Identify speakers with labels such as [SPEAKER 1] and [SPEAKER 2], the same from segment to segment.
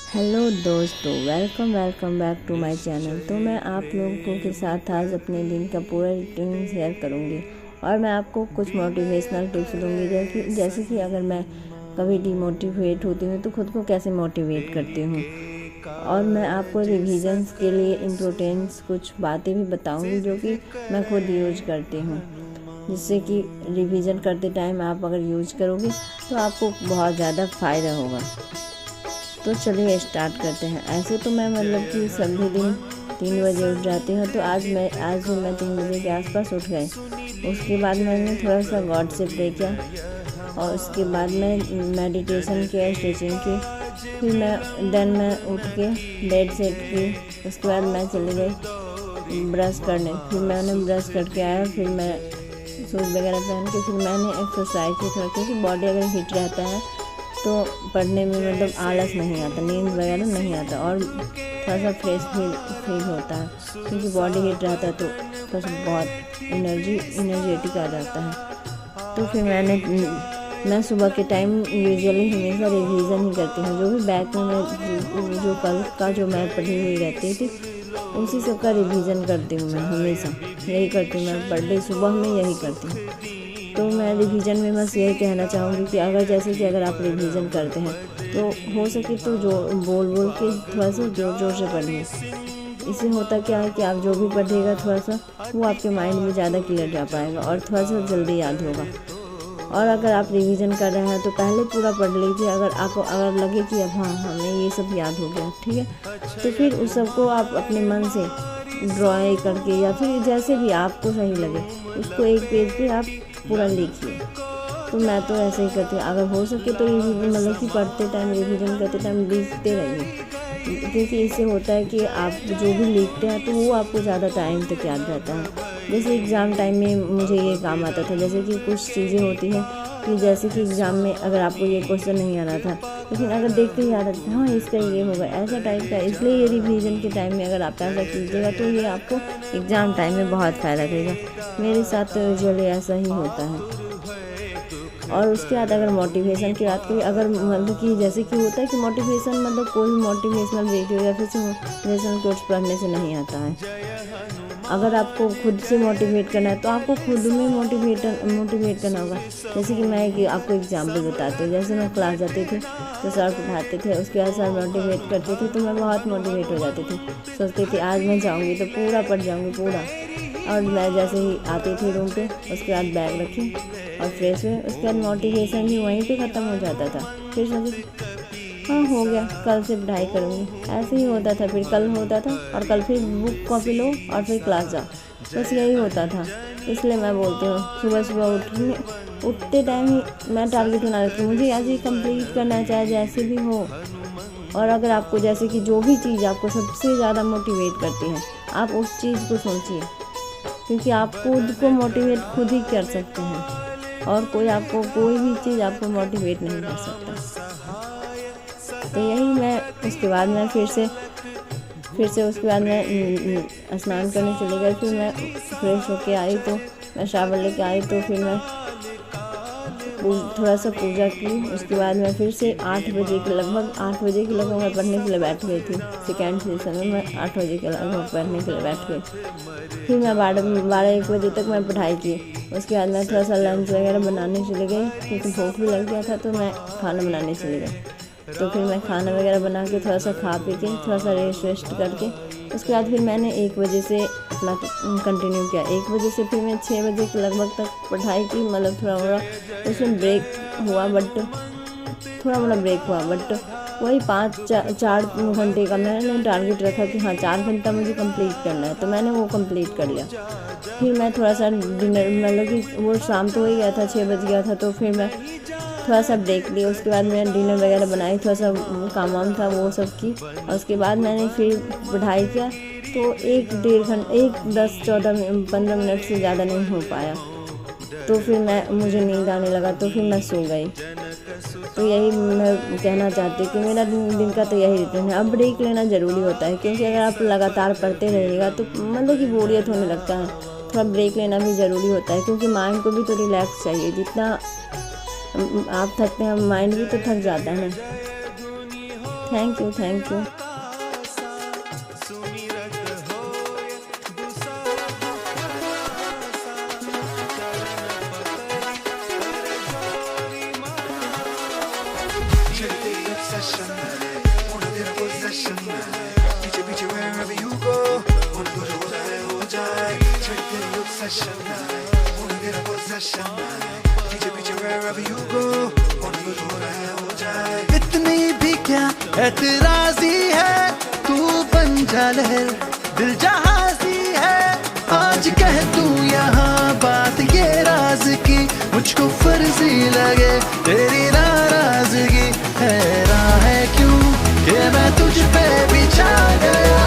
[SPEAKER 1] Hello दोस्तों, welcome back to my channel. तो मैं आप लोगों के साथ आज अपने दिन का पूरा रूटीन शेयर करूंगी और मैं आपको कुछ मोटिवेशनल टिप्स दूंगी, जैसे कि अगर मैं कभी डिमोटिवेट होती हूँ तो खुद को कैसे मोटिवेट करती हूँ। और मैं आपको रिवीजन्स के लिए इम्पोर्टेंस कुछ बातें भी बताऊंगी जो कि मैं खुद यूज करती हूँ, जिससे कि रिवीजन करते टाइम आप अगर यूज करोगे तो आपको बहुत ज़्यादा फ़ायदा होगा। तो चलिए स्टार्ट करते हैं। ऐसे तो मैं कि सभी दिन 3 बजे उठ जाती हूँ, तो आज भी मैं 3 बजे के आसपास उठ गई। उसके बाद मैंने थोड़ा सा गॉड से प्रे किया और उसके बाद मैं मेडिटेशन किया, स्ट्रेचिंग की। फिर मैं उठ के बेड सेट की। उसके बाद मैं चली गई ब्रश करने। फिर मैंने ब्रश करके आया, फिर मैं सूट वगैरह पहन के फिर मैंने एक्सरसाइज की थोड़ा, क्योंकि बॉडी अगर हिट रहता है तो पढ़ने में आलस नहीं आता, नींद वगैरह नहीं आता और थोड़ा सा फ्रेश फील होता है, क्योंकि बॉडी हिट रहता है तो बहुत एनर्जेटिक आ जाता है। तो फिर मैं सुबह के टाइम यूजुअली हमेशा रिवीजन ही करती हूँ। जो भी बैक में मैं जो कल का जो मैं पढ़ी हुई रहती थी उसी सब का रिवीजन करती हूँ। मैं हमेशा यही करती हूँ, मैं पर डे सुबह में यही करती हूँ। तो मैं रिवीजन में बस यही कहना चाहूँगी कि अगर आप रिवीजन करते हैं तो हो सके तो जो बोल के थोड़ा सा जोर से पढ़िए। इससे होता क्या है कि आप जो भी पढ़िएगा थोड़ा सा वो आपके माइंड में ज़्यादा क्लियर जा पाएगा और थोड़ा सा जल्दी याद होगा। और अगर आप रिवीजन कर रहे हैं तो पहले पूरा पढ़ लीजिए। अगर लगे कि अब हाँ हमें ये सब याद हो गया, ठीक है, तो फिर उस सबको आप अपने मन से ड्राइंग करके या फिर जैसे भी आपको सही लगे उसको एक पेज पे आप पूरा लिखिए। तो मैं तो ऐसे ही करती हूँ। अगर हो सके तो रिवीजन कि पढ़ते टाइम रिवीजन करते टाइम लिखते रहिए, क्योंकि इससे होता है कि आप जो भी लिखते हैं तो वो आपको ज़्यादा टाइम तक याद रहता है। जैसे एग्ज़ाम टाइम में मुझे ये काम आता था, जैसे कि कुछ चीज़ें होती हैं कि जैसे कि एग्ज़ाम में अगर आपको ये क्वेश्चन नहीं आना था, लेकिन अगर देखते ही याद आता हाँ इसका ये होगा, ऐसा टाइप का। इसलिए ये रिवीजन के टाइम में अगर आप ऐसा कीजिएगा तो ये आपको एग्ज़ाम टाइम में बहुत फ़ायदा देगा। मेरे साथ तो यूजुअली ऐसा ही होता है। और उसके बाद अगर मोटिवेशन की बात करें, अगर कि जैसे कि होता है कि मोटिवेशन कोई भी मोटिवेशनल वीडियो या फिर मोटिवेशनल कोर्स पढ़ने से नहीं आता है। अगर आपको खुद से मोटिवेट करना है तो आपको खुद में मोटिवेट करना होगा। जैसे कि मैं आपको एग्जाम्पल बताती हूँ। जैसे मैं क्लास जाती थी तो सर पढ़ाते थे, उसके बाद सर मोटिवेट करते थे तो मैं बहुत मोटिवेट हो जाती थी। सोचती थी आज मैं जाऊँगी तो पूरा पढ़ जाऊँगी पूरा। और मैं जैसे ही आती थी रूम पे, उसके बाद बैग रखी और फ्रेश हुए, उसके बाद मोटिवेशन भी वहीं पे ख़त्म हो जाता था। फिर सोचती हाँ हो गया, कल से पढ़ाई करूँगी। ऐसे ही होता था, फिर कल होता था और कल फिर बुक कॉपी लो और फिर क्लास जाओ, बस यही होता था। इसलिए मैं बोलती हूँ सुबह उठते टाइम ही मैं टारगेट बना लेती हूँ, मुझे आज ये कंप्लीट करना है चाहे जैसे भी हो। और अगर आपको जैसे कि जो भी चीज़ आपको सबसे ज़्यादा मोटिवेट करती है आप उस चीज़ को सोचिए, क्योंकि आप खुद को मोटिवेट खुद ही कर सकते हैं और कोई भी चीज़ आपको मोटिवेट नहीं कर सकता। तो यही मैं उसके बाद मैं फिर से उसके बाद मैं स्नान करने चली गई। फिर मैं फ्रेश होके आई तो मैं शावर लेके आई, तो फिर मैं थोड़ा सा पूजा की। उसके बाद मैं फिर से 8 बजे के लगभग मैं पढ़ने के लिए बैठ गई थी। सेकेंड सेशन में मैं 8 बजे के लगभग पढ़ने के लिए बैठ गई। फिर मैं 12-1 बजे तक मैं पढ़ाई की। उसके बाद मैं थोड़ा सा लंच वगैरह बनाने चली गई, क्योंकि भूख भी लग गया था तो मैं खाना बनाने चली गई। तो फिर मैं खाना वगैरह बना के थोड़ा सा खा पी के थोड़ा सा रेस्ट करके उसके बाद फिर मैंने 1 बजे से अपना कंटिन्यू किया। 1 बजे से फिर मैं 6 बजे के लगभग तक पढ़ाई की। थोड़ा मोड़ा उसमें ब्रेक हुआ, बट वही 4 घंटे का मैंने टारगेट रखा कि हाँ 4 घंटा मुझे कंप्लीट करना है, तो मैंने वो कंप्लीट कर लिया। फिर मैं थोड़ा सा डिनर कि वो शाम तो हो ही गया था, 6 बज गया था, तो फिर मैं थोड़ा सा ब्रेक लिया। उसके बाद मैंने डिनर वगैरह बनाई, थोड़ा सा काम वाम था वो सब की, और उसके बाद मैंने फिर पढ़ाई किया। तो 1-1.5 घंटे 10-14-15 मिनट से ज़्यादा नहीं हो पाया, तो फिर मुझे नींद आने लगा, तो फिर मैं सो गई। तो यही मैं कहना चाहती हूँ कि मेरा दिन का तो यही रूटीन है। अब ब्रेक लेना ज़रूरी होता है, क्योंकि अगर आप लगातार पढ़ते रहिएगा तो कि बोरियत होने लगता है। थोड़ा ब्रेक लेना भी ज़रूरी होता है, क्योंकि माइंड को भी तो रिलैक्स चाहिए। जितना आप थकते हैं माइंड भी तो थक जाता है ना। Thank you.
[SPEAKER 2] इतनी भी क्या एतराजी है, तू बन जा लहर दिल जहाजी है। आज कह तू यहाँ बात ये राज की, मुझको फर्जी लगे तेरी नाराजगी। हैरान है क्यों कि मैं तुझ पे भी छा गया।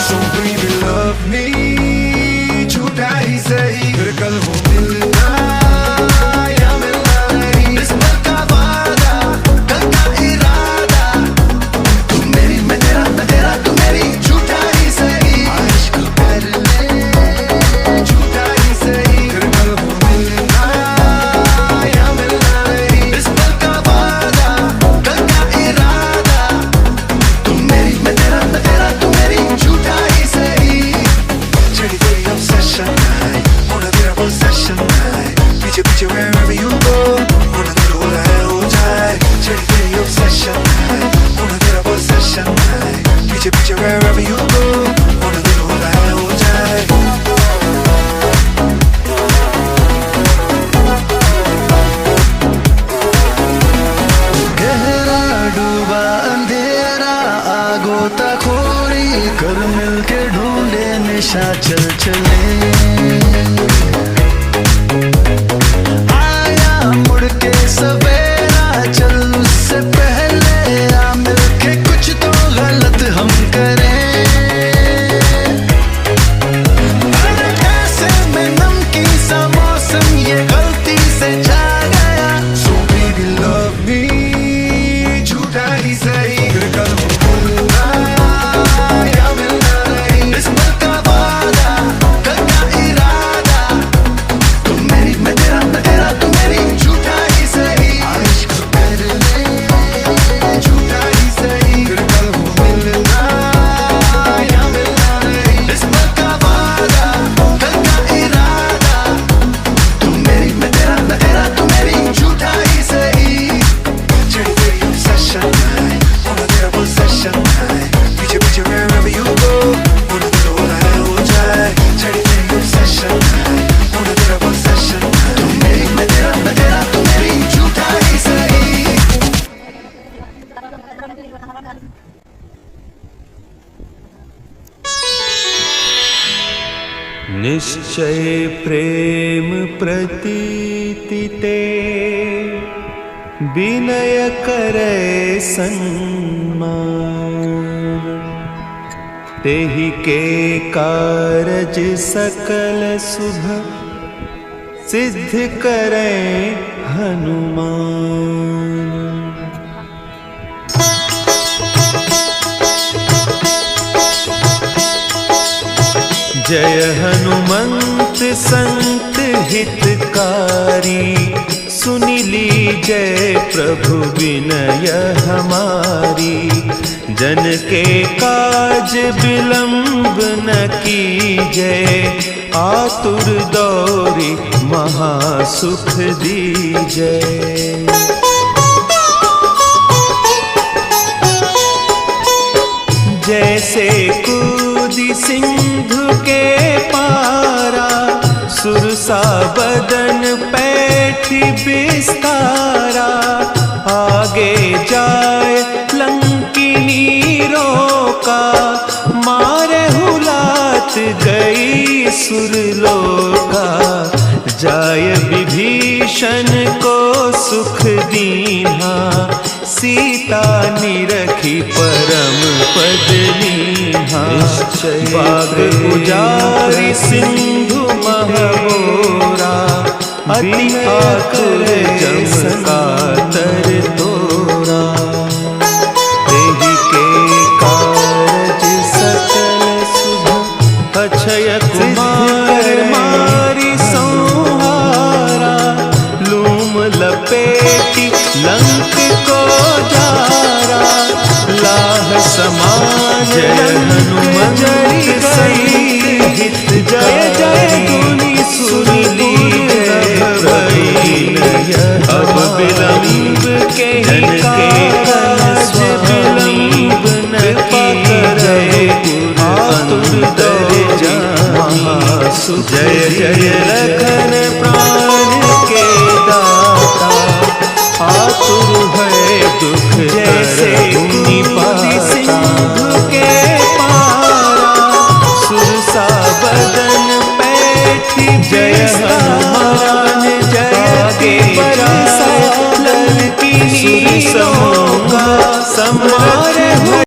[SPEAKER 2] So baby love me, झूठा ही सही, फिर कल हो मिलना या मिलना नहीं। इस पल का वादा, कल का इरादा, तू मेरी मैं तेरा तू मेरी, झूठा ही सही। इश्क कर ले झूठा ही सही, फिर कल हो मिलना या मिलना नहीं। इस पल का वादा, कल का इरादा, तू मेरी मैं तेरा तू मेरी, झूठा ही सही। चढ़ी तेरी obsession night, होना तेरा possession night, पीछे पीछे wherever you go, होना तेरा हो रहा है हो जाए। चढ़ी तेरी obsession night, होना तेरा possession night, पीछे पीछे wherever you go, होना तेरा हो रहा है हो जाए। गहरा डूबा अंधेरा, आगोता खोरी कर मिलके ढूंढे निशा चल चले। आया मुड़ के सवेरा, चल उससे पहले आ मिलके कुछ तो गलत हम करें। अरे ऐसे में नमकीन सा मौसम ये गलती से छा गया। So baby love me, झूठा ही सही, फिर कल हो मिलना या मिलना नहीं। इस पल का वादा, कल का इरादा, तू मेरी मैं तेरा तू मेरी, झूठा ही सही। इश्क कर ले झूठा ही सही, फिर कल हो मिलना या मिलना नहीं। इस पल का वादा, कल का इरादा, तू मेरी मैं तेरा तू मेरी, झूठा ही सही। चढ़ी तेरी obsession night, होना तेरा possession night, पीछे पीछे wherever you go, होना तेरा हो रहा है हो जाए। चढ़ी तेरी obsession night, होना तेरा possession night, तू मेरी मैं तेरा तू मेरी, झूठा ही सही।
[SPEAKER 3] निश्चय प्रेम प्रतीति ते, विनय करे सन्मान। तेहि के कारज सकल शुभ, सिद्ध करे हनुमान। जय हनुमंत संत हितकारी, सुनि लीजय प्रभु विनय हमारी। जन के काज विलंब न कीजय, आतुर दौरी महासुख दीजय। जैसे कूदी सिंधु के पारा, सुरसा बदन पैठी बिस्तारा। आगे जाए लंकिनी रोका, मारे हुलात गई सुरलोका। जाय विभीषण को सुख दीन्हा, सीता निरखी परम पद लीन्हा। बाग उजारी सिंधु महबोरा, अति आतुर जम कातर तोरा। तेहि के कारज सकल शुभ, अक्षय कुमार मारी संहारा। लूम लपेटी लंक को जय जय लखन